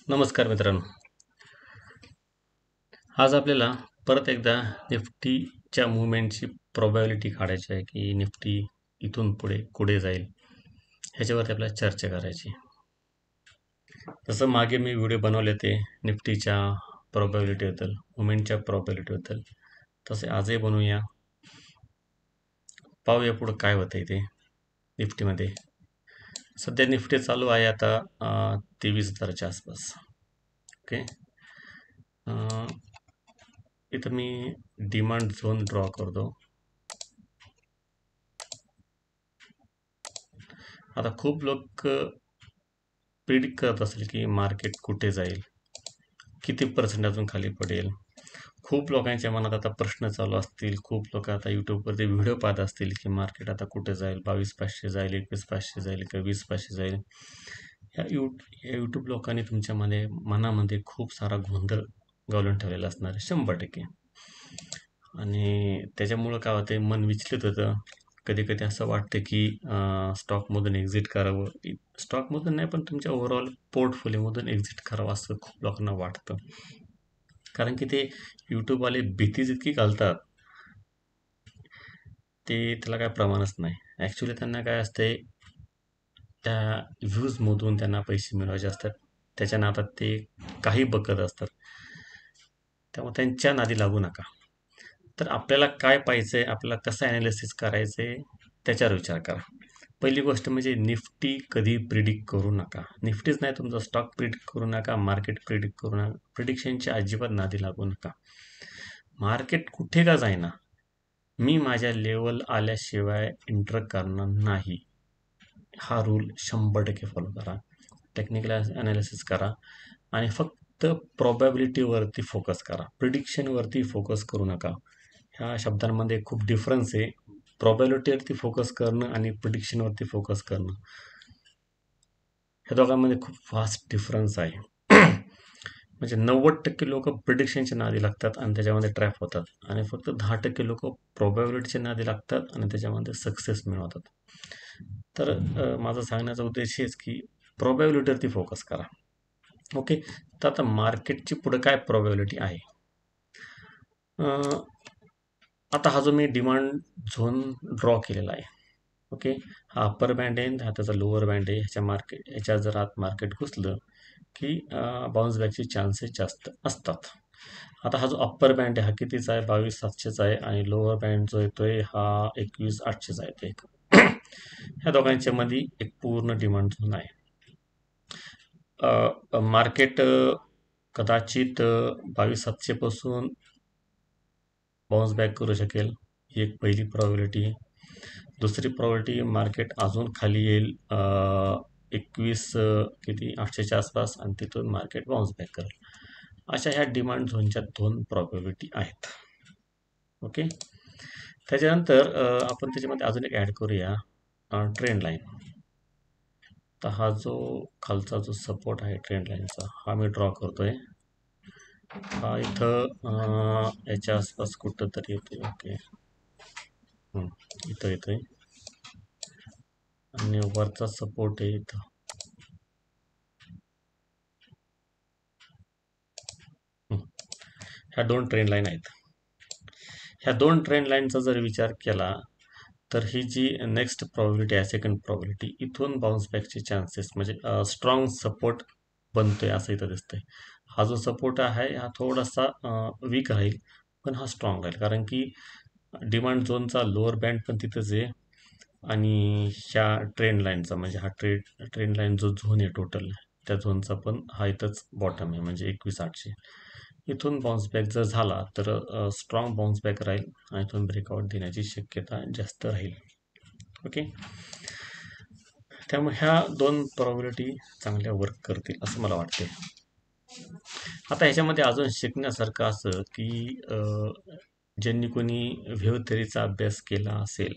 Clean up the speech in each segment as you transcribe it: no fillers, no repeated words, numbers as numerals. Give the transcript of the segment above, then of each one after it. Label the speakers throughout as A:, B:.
A: नमस्कार मित्रांनो. आज आपल्याला परत एकदा निफ्टीच्या मुवमेंटची प्रोबॅबिलिटी काढायची आहे की निफ्टी इथून पुढे कुठे जाईल ह्याच्यावरती आपल्याला चर्चा करायची. जसं मागे मी व्हिडिओ बनवले ते निफ्टीच्या प्रोबॅबिलिटीबद्दल, मुवमेंटच्या प्रोबॅबिलिटीबद्दल, तसे आजही बनवूया. पाहूया पुढं काय होतंय ते निफ्टीमध्ये. सध्या निफ्टी चालू आहे आता 23,000च्या आसपास. ओके. इथं मी डिमांड झोन ड्रॉ करतो. आता खूप लोक प्रिडिक्ट करत असेल की मार्केट कुठे जाईल, किती पर्सेंट अजून खाली पडेल. खूप लोकांच्या मनात आता प्रश्न चालू असतील. खूप लोक आता यूट्यूबवरती व्हिडिओ पाहत असतील की मार्केट आता कुठे जाईल, 22,500 जाईल, 21,500 जाईल किंवा 20,500 जाईल. या यूट्यूब लोकांनी तुमच्या मनामध्ये खूप सारा गोंधळ घालून ठेवलेला असणार आहे 100%. आणि त्याच्यामुळं काय होतं, मन विचलित होतं. कधी कधी असं वाटतं की स्टॉकमधून एक्झिट करावं. स्टॉकमधून नाही, पण तुमच्या ओव्हरऑल पोर्टफोलिओमधून एक्झिट करावं असं खूप लोकांना वाटतं. कारण की ते यूट्यूबवाले भीतीच इतकी घालतात, त्याला काय प्रमाणच नाही. ॲक्च्युली त्यांना काय असते, त्या व्ह्यूजमधून त्यांना पैसे मिळवायचे असतात. त्याच्या नादात ते काही बघत असतात. त्यामुळे त्यांच्या नादी लागू नका. तर आपल्याला काय पाहिजे आहे, आपल्याला कसं ॲनालिसिस करायचं आहे, त्याच्यावर विचार करा. पहिली गोष्ट म्हणजे निफ्टी कधी प्रिडिक्ट करू नका. निफ्टीच नाही, तुमचा स्टॉक प्रिडिक्ट करू नका, मार्केट प्रिडिक्ट करू नका. प्रिडिक्शनच्या अजिबात नादी लागू नका. मार्केट कुठे का जाईना, मी माझ्या लेवल आल्याशिवाय एंटर करणार नाही. हा रूल 100% फॉलो करा. टेक्निकल ॲनालिसिस करा आणि फक्त प्रोबॅबिलिटीवरती फोकस करा. प्रिडिक्शनवरती फोकस करू नका. ह्या शब्दांमध्ये खूप डिफरन्स आहे. प्रोबॅबिलिटीवरती फोकस करणं आणि प्रिडिक्शनवरती फोकस करणं, ह्या दोघांमध्ये खूप फास्ट डिफरन्स आहे. म्हणजे 90% लोक प्रिडिक्शनच्या नादी लागतात आणि त्याच्यामध्ये ट्रॅप होतात, आणि फक्त 10% लोक प्रोबॅबिलिटीच्या नादी लागतात आणि त्याच्यामध्ये सक्सेस मिळवतात. तर माझा सांगण्याचा उद्देश हेच की प्रोबॅबिलिटीवरती फोकस करा. ओके. तर आता मार्केटची पुढे काय प्रोबॅबिलिटी आहे. आता हा जो मी डिमांड झोन ड्रॉ केलेला आहे, ओके, हा अप्पर बँड आहे, हा त्याचा लोअर बँड आहे. ह्याच्या जर आत मार्केट घुसलं की बाउन्स बॅकचे चान्सेस जास्त असतात. आता हा जो अप्पर बँड आहे हा कितीचा आहे, 22,700चा आहे, आणि लोअर बँड जो येतोय हा 21,800चा येतोय. ह्या दोघांच्या मध्ये एक पूर्ण डिमांड झोन आहे. मार्केट कदाचित 22,700 पासून बाउन्स बॅक करू शकेल, ही एक पहिली प्रॉबिलिटी. दुसरी प्रॉबिलिटी, मार्केट अजून खाली येईल 800च्या आसपास, आणि तिथून मार्केट बाउन्स बॅक करेल. अशा ह्या डिमांड झोनच्या 2 प्रॉबिलिटी आहेत. ओके. त्याच्यानंतर आपण त्याच्यामध्ये अजून एक ॲड करूया, ट्रेंड लाईन. तर हा जो खालचा जो सपोर्ट आहे ट्रेंड लाईनचा, हा मी ड्रॉ करतोय. हा इथं याच्या आसपास कुठं तरी येतोय. ओके, इथं येतोय, आणि वरचा सपोर्ट आहे इथं. ह्या 2 ट्रेंड लाईन आहेत. ह्या 2 ट्रेंड लाईनचा जर विचार केला तर ही जी नेक्स्ट प्रॉबिलिटी आहे, सेकंड प्रॉबिलिटी, इथून बाउन्स बॅकचे चान्सेस म्हणजे स्ट्रॉंग सपोर्ट बनतोय असं इथं दिसतंय. हा जो सपोर्ट आहे हा थोडासा वीक राहील, पण हा स्ट्रॉंग राहील, कारण की डिमांड झोनचा लोअर बँड पण तिथंच आहे, आणि ह्या ट्रेंड लाईनचा म्हणजे हा ट्रेंड लाईन जो झोन आहे टोटल, त्या झोनचा पण हा इथंच बॉटम आहे, म्हणजे 21,800. इथून बाउन्स बॅक जर झाला तर स्ट्रॉंग बाउन्स बॅक राहील, आणि इथून ब्रेकआउट देण्याची शक्यता जास्त राहील. ओके. त्यामुळे ह्या 2 प्रॉबिलिटी चांगल्या वर्क करतील असं मला वाटते. आता ह्याच्यामध्ये अजून शिकण्यासारखं असं की ज्यांनी कोणी व्हेव थेअरीचा अभ्यास केला असेल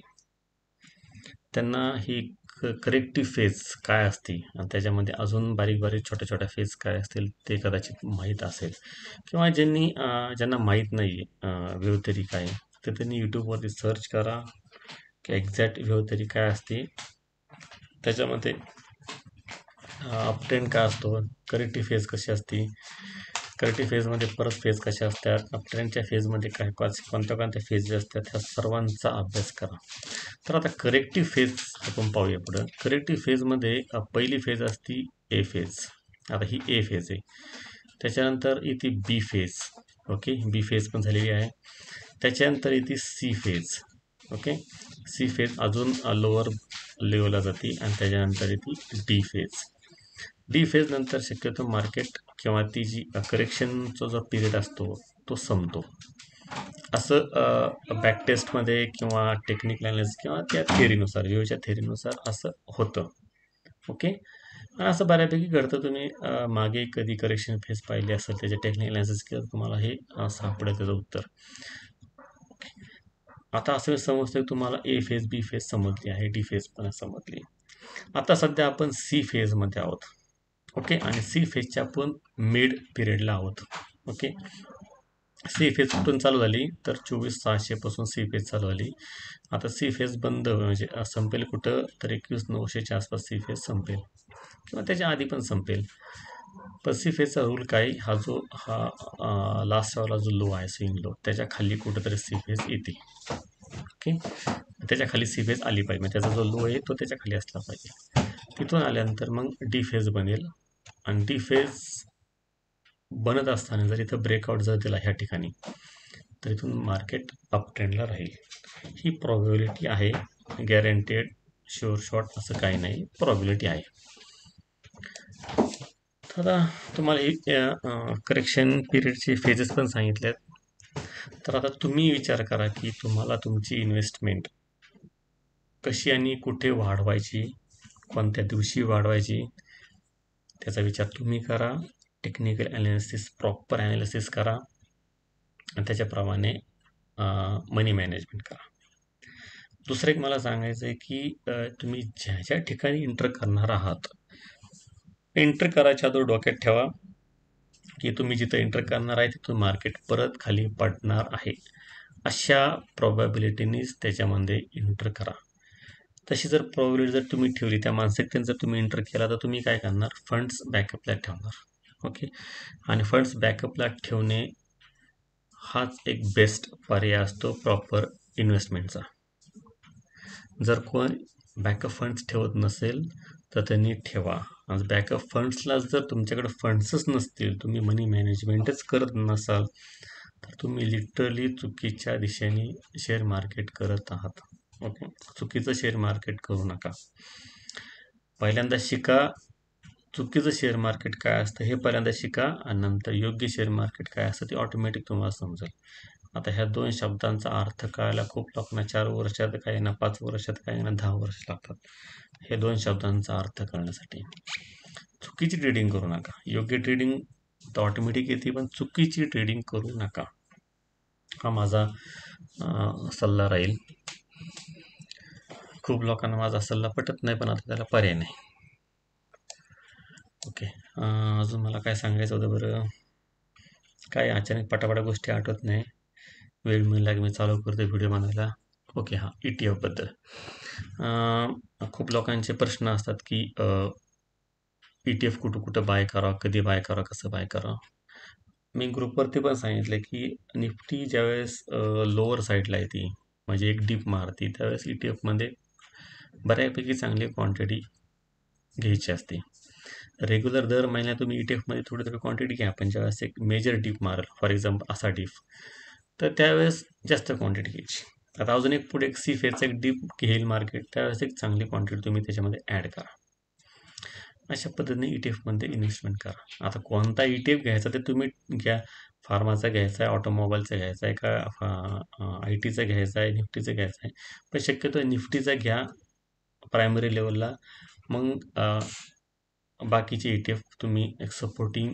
A: त्यांना ही करेक्टिव्ह फेज काय असते, आणि त्याच्यामध्ये अजून बारीक बारीक छोट्या छोट्या फेज काय असतील ते कदाचित माहीत असेल, किंवा ज्यांना माहीत नाही व्हेव थेअरी काय, तर त्यांनी यूट्यूबवरती सर्च करा की एक्झॅक्ट व्हेव थेअरी काय असते. त्याच्यामध्ये अपट्रेंड काय असतो, करेक्टिव्ह फेज कशी असते, करेक्टिव्ह फेजमध्ये परत फेज कशा असतात, अपट्रेंडच्या फेजमध्ये काय कोणत्या कोणत्या फेज असतात, ह्या सर्वांचा अभ्यास करा. तर आता करेक्टिव्ह फेज आपण पाहूया पुढं. करेक्टिव्ह फेजमध्ये पहिली फेज असती ए फेज. आता ही ए फेज आहे. त्याच्यानंतर येते B phase. Okay, B phase पण झालेली आहे. त्याच्यानंतर येते C phase. Okay, C phase अजून लोअर लेवलला जाते आणि त्याच्यानंतर येते डी फेज. डी फेज नंतर शक्यतो मार्केट किंवा ती जी करेक्शनचा जो पिरियड असतो तो संपतो. असं बॅक टेस्टमध्ये किंवा टेक्निकल ॲनालिसिस किंवा त्या थेरीनुसार, व्ह्यूच्या थेरीनुसार असं होतं. ओके, आणि असं बऱ्यापैकी घडतं. तुम्ही मागे कधी करेक्शन फेज पाहिली असेल, त्याचे टेक्निकल ॲनालिसिस केलं तुम्हाला हे सापडेल त्याचं उत्तर. आता असं समजतं की तुम्हाला ए फेज, बी फेज समजली आहे, डी फेज पण समजली. आता सध्या आपण सी फेजमध्ये आहोत. ओके, आणि सी फेजच्या आपण मिड पिरियडला आहोत. ओके, सी फेज कुठून चालू झाली तर 24,600 पासून सी फेज चालू झाली. आता सी फेज बंद म्हणजे संपेल कुठं तर 21,900च्या आसपास सी फेज संपेल किंवा त्याच्या आधी पण संपेल. पण सी फेजचा रूल काय, हा जो लास्टवाला जो लो आहे, स्विंग लो, त्याच्या खाली कुठंतरी सी फेज येते. ओके, त्याच्या खाली सी फेज आली पाहिजे, त्याचा जो लो आहे तो त्याच्या खाली असला पाहिजे. तिथून आल्यानंतर मग डी फेज बनेल आणि डी फेज बनत असताना जर इथं ब्रेकआउट जर दिला ह्या ठिकाणी तर इथून मार्केट अप ट्रेंडला राहील. ही प्रॉबिलिटी आहे, गॅरंटेड शुअर शॉट असं काही नाही, प्रॉबिलिटी आहे. तर आता तुम्हाला ही करेक्शन पिरियडचे फेजेस पण सांगितलेत. तर आता तुम्ही विचार करा की तुम्हाला तुमची इन्व्हेस्टमेंट कशी आणि कुठे वाढवायची, कोणत्या दिवशी वाढवायची, त्याचा विचार तुम्ही करा. टेक्निकल ॲनालिसिस, प्रॉपर ॲनालिसिस करा आणि त्याच्याप्रमाणे मनी मॅनेजमेंट करा. दुसरं एक मला सांगायचं आहे की तुम्ही ज्या ज्या ठिकाणी एंटर करणार आहात, एंटर करायच्या अगोदर डोक्यात ठेवा की तुम्ही जिथं एंटर करणार आहे तिथून मार्केट परत खाली पडणार आहे. अशा प्रॉबॅबिलिटीनीच त्याच्यामध्ये एंटर करा. तशी जर प्रॉबिलिटी जर तुम्ही ठेवली, त्या मानसिकतेने जर तुम्ही एंटर केला, तर तुम्ही काय करणार, फंड्स बॅकअपला ठेवणार. ओके, आणि फंड्स बॅकअपला ठेवणे हाच एक बेस्ट पर्याय असतो प्रॉपर इन्व्हेस्टमेंटचा. जर कोण बॅकअप फंड्स ठेवत नसेल तर त्यांनी ठेवा. आज बॅकअप फंड्सला जर तुमच्याकडे फंड्सच नसतील, तुम्ही मनी मॅनेजमेंटच करत नसाल, तर तुम्ही लिटरली चुकीच्या दिशेने शेअर मार्केट करत आहात. ओके, चुकीचं शेअर मार्केट करू नका. पहिल्यांदा शिका चुकीचं शेअर मार्केट काय असतं हे पहिल्यांदा शिका आणि नंतर योग्य शेअर मार्केट काय असतं ते ऑटोमॅटिक तुम्हाला समजेल. आता ह्या 2 शब्दांचा अर्थ कळायला खूप लोकांना 4 वर्षात, काही ना 5 वर्षात, काही ना 10 वर्ष लागतात हे 2 शब्दांचा अर्थ कळण्यासाठी. चुकीची ट्रेडिंग करू नका. योग्य ट्रेडिंग तर ऑटोमॅटिक येते, पण चुकीची ट्रेडिंग करू नका, हा माझा सल्ला राहील. खूप लोकांना माझा सल्ला पटत नाही, पण आता त्याला पर्याय नाही. ओके, अजून मला काय सांगायचं होतं बरं, काय अचानक पटापटा गोष्टी आठवत नाही. वेळ मिळाला की मी चालू करतो व्हिडिओ बनवायला. ओके, हां, ETF बद्दल खूप लोकांचे प्रश्न असतात की ETF कुठं कुठं बाय करावं, कधी बाय करावं, कसं बाय करावं. मी ग्रुपवरती पण सांगितलं की निफ्टी ज्यावेळेस लोअर साईडला येते, म्हणजे एक डीप मारते, त्यावेळेस ETFमध्ये बऱ्यापैकी चांगली क्वांटिटी घ्यायची असते. रेग्युलर दर महिन्यात तुम्ही ETFमध्ये थोडी थोडी क्वांटिटी घ्या, पण ज्यावेळेस एक मेजर डीप मारेल, फॉर एक्झाम्पल असा डीप, तर त्यावेळेस जास्त क्वांटिटी घ्यायची. आता अजून एक पुढे एक सी फेजचा एक डीप घेईल मार्केट, त्यावेळेस एक चांगली क्वांटिटी तुम्ही त्याच्यामध्ये ॲड करा. अशा पद्धतीने ETFमध्ये इन्व्हेस्टमेंट करा. आता कोणता ETF घ्यायचा ते तुम्ही घ्या. फार्माचा घ्यायचा आहे, ऑटोमोबाईलचा घ्यायचा आहे का, IT चा घ्यायचा आहे, निफ्टीचा घ्यायचा आहे, पण शक्यतो निफ्टीचा घ्या प्रायमरी लेवलला. मग बाकीचे ETF तुम्ही एक सपोर्टिंग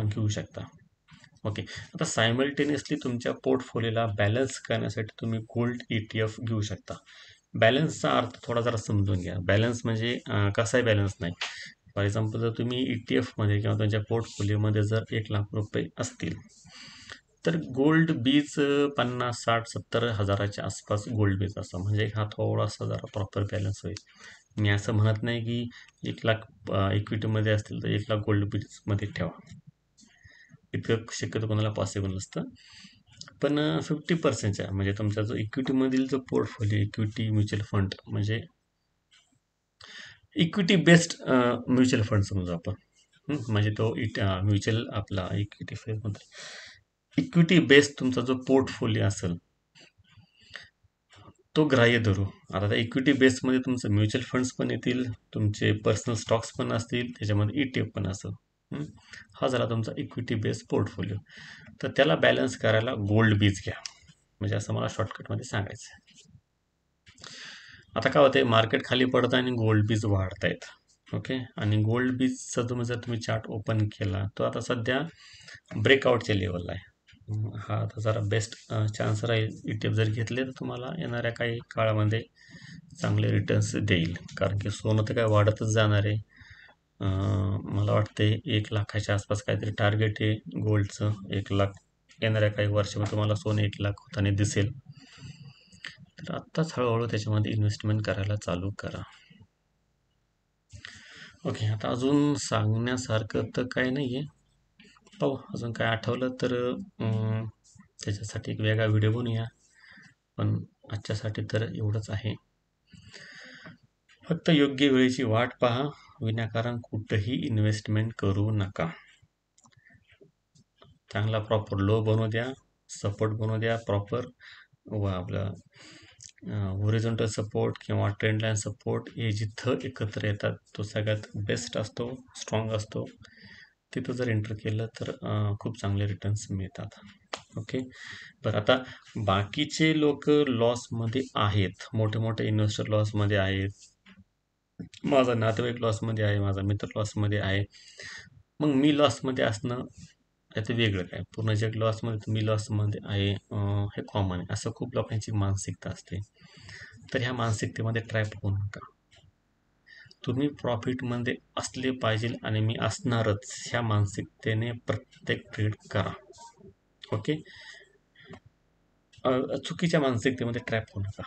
A: घेऊ शकता. ओके, आता सायमल्टेनियसली तुमच्या पोर्टफोलिओला बॅलन्स करण्यासाठी तुम्ही गोल्ड ETF घेऊ शकता. बॅलन्सचा अर्थ थोडा जरा समजून घ्या. बॅलन्स म्हणजे कसाही बॅलन्स नाही. फॉर एक्झाम्पल जर तुम्ही ETFमध्ये किंवा तुमच्या पोर्टफोलिओमध्ये जर 1,00,000 रुपये असतील, तर गोल्ड बीज 50, 60, 70 हजाराच्या आसपास गोल्ड बीज असतं, म्हणजे हा थोडासा जरा प्रॉपर बॅलन्स होईल. मी असं म्हणत नाही की 1,00,000 इक्विटीमध्ये असतील तर 1,00,000 गोल्ड बीजमध्ये ठेवा, इतकं शक्यतो कोणाला पॉसिबल नसतं. पण 50%च्या म्हणजे तुमचा जो इक्विटीमधील जो पोर्टफोलिओ, इक्विटी म्युच्युअल फंड म्हणजे इक्विटी बेस्ड म्युच्युअल फंड समजा आपण, म्हणजे तो म्युच्युअल आपला इक्विटी फेजमध्ये इक्विटी बेस्ड तुमचा जो पोर्टफोलिओ असेल तो ग्राह्य धरू. आता त्या इक्विटी बेसमध्ये तुमचं म्युच्युअल फंड्स पण येतील, तुमचे पर्सनल स्टॉक्स पण असतील, त्याच्यामध्ये ETF पण असेल. हा झाला तुमचा इक्विटी बेस पोर्टफोलिओ. तर त्याला बॅलन्स करायला गोल्ड बीज घ्या, म्हणजे असं मला शॉर्टकटमध्ये सांगायचं आहे. आता काय होते, मार्केट खाली पडतं आणि गोल्ड बीज वाढत आहेत. ओके, आणि गोल्ड बीजचा जर तुम्ही चार्ट ओपन केला तो आता सध्या ब्रेकआउटच्या लेवलला आहे. हा आता जरा बेस्ट चान्स राहील. ETF जर घेतले तर तुम्हाला येणाऱ्या काही काळामध्ये चांगले रिटर्न्स देईल, कारण की सोनं तर काय वाढतच जाणार आहे. मला वाटते 1,00,000च्या आसपास काहीतरी टार्गेट आहे गोल्डचं. 1,00,000 येणाऱ्या काही वर्षामध्ये तुम्हाला सोनं 1,00,000 होताना दिसेल. तर आत्ताच हळूहळू त्याच्यामध्ये इन्व्हेस्टमेंट करायला चालू करा. ओके, आता अजून सांगण्यासारखं तर काही नाही आहे. पाहू अजून काय आठवलं तर त्याच्यासाठी एक वेगळा व्हिडिओ बनवूया. पण आजच्यासाठी तर एवढंच आहे. फक्त योग्य वेळेची वाट पहा, विनाकारण कुठंही इन्व्हेस्टमेंट करू नका. चांगला प्रॉपर लो बनवू द्या, सपोर्ट बनवू द्या प्रॉपर, व आपलं होरिझॉन्टल सपोर्ट किंवा ट्रेंड लाईन सपोर्ट हे जिथं एकत्र येतात तो सगळ्यात बेस्ट असतो, स्ट्रॉंग असतो. तिथं जर एंटर केलं तर खूप चांगले रिटर्न्स मिळतात. ओके, बरं आता बाकीचे लोक लॉसमध्ये आहेत, मोठे मोठे इन्व्हेस्टर लॉसमध्ये आहेत, माझा नातेवाईक लॉसमध्ये आहे, माझा मित्र लॉसमध्ये आहे, मग मी लॉसमध्ये असणं याचं वेगळं काय, पूर्ण जग लॉसमध्ये तर मी लॉसमध्ये आहे हे कॉमन आहे, असं खूप लोकांची मानसिकता असते. तर ह्या मानसिकतेमध्ये ट्रॅप होऊ नका. तुम्ही प्रॉफिटमध्ये असले पाहिजे आणि मी असणारच ह्या मानसिकतेने प्रत्येक ट्रेड करा. ओके, चुकीच्या मानसिकतेमध्ये ट्रॅप होऊ नका.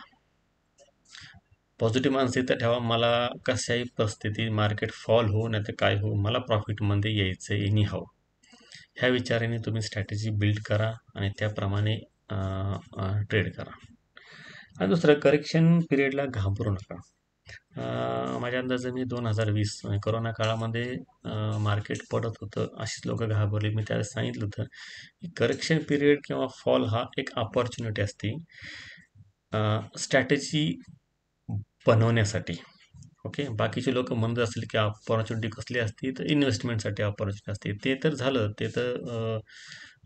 A: पॉझिटिव्ह मानसिकता ठेवा, मला कशाही परिस्थिती मार्केट फॉल हो नाही तर काय हो, मला प्रॉफिटमध्ये यायचं आहे एनी हाऊ, ह्या विचाराने तुम्ही स्ट्रॅटेजी बिल्ड करा आणि त्याप्रमाणे ट्रेड करा. आणि दुसरं, करेक्शन पिरियडला घाबरू नका. माझ्या अंदाजे मी 2020 कोरोना काळामध्ये मार्केट पडत होतं, अशीच लोक घाबरली. मी त्याला सांगितलं होतं की करेक्शन पिरियड किंवा फॉल हा एक अपॉर्च्युनिटी असते स्ट्रॅटेजी बनवण्यासाठी. ओके, बाकीचे लोक म्हणत असतील की अपॉर्च्युनिटी कसली असते, तर इन्व्हेस्टमेंटसाठी अपॉर्च्युनिटी असते. ते तर झालं, ते तर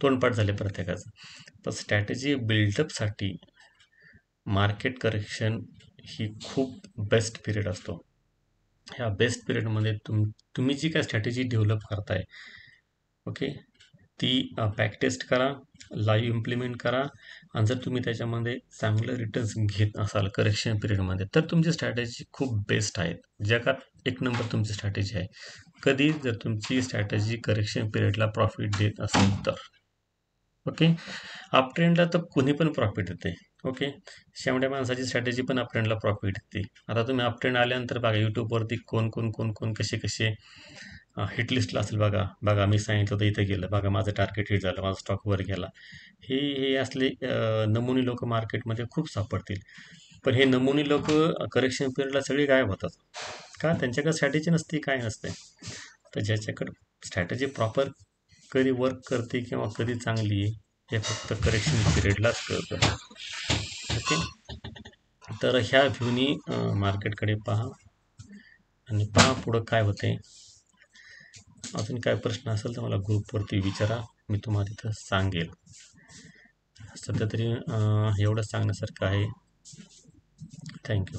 A: तोंडपाठ झाले प्रत्येकाचं. तर स्ट्रॅटेजी बिल्डअपसाठी मार्केट करेक्शन ही खूप बेस्ट पिरियड असतो. ह्या बेस्ट पिरियडमध्ये तुम्ही जी काय स्ट्रॅटेजी डेव्हलप करताय, ओके, ती बॅक टेस्ट करा, लाईव्ह इम्प्लिमेंट करा, आणि जर तुम्ही त्याच्यामध्ये चांगलं रिटर्न्स घेत असाल करेक्शन पिरियडमध्ये तर तुमची स्ट्रॅटेजी खूप बेस्ट आहे, जगात एक नंबर तुमची स्ट्रॅटेजी आहे. कधी जर तुमची स्ट्रॅटेजी करेक्शन पिरियडला प्रॉफिट देत असेल तर. ओके, अप ट्रेंडला तर कुणी पण प्रॉफिट देते. ओके, शेवट्या माणसाची स्ट्रॅटेजी पण अप ट्रेंडला प्रॉफिट देते. आता तुम्ही अप ट्रेंड आल्यानंतर बघा यूट्यूबवरती कोण कोण कोण कोण कसे कसे हिट लिस्टला असेल, बघा बघा मी सांगितलं होतं इथं गेलं, बघा माझं टार्गेट हिट झालं, माझा स्टॉक वर गेला. हे हे असले नमुनी लोक मार्केटमध्ये खूप सापडतील. पण हे नमुनी लोक करेक्शन पिरियडला सगळे गायब होतात. का? त्यांच्याकडे स्ट्रॅटेजी नसते, काय नसते. तर ज्याच्याकडे स्ट्रॅटेजी प्रॉपर कधी वर्क करते किंवा कधी चांगली आहे हे फक्त करेक्शन पिरियडलाच कळतं. ओके, तर ह्या व्ह्यूनी मार्केटकडे पहा आणि पहा पुढं काय होते. अजून काय प्रश्न असेल तर मला ग्रुपवरती विचारा, मी तुम्हाला तिथं सांगेल. सध्या तरी एवढंच सांगण्यासारखं आहे. थँक्यू.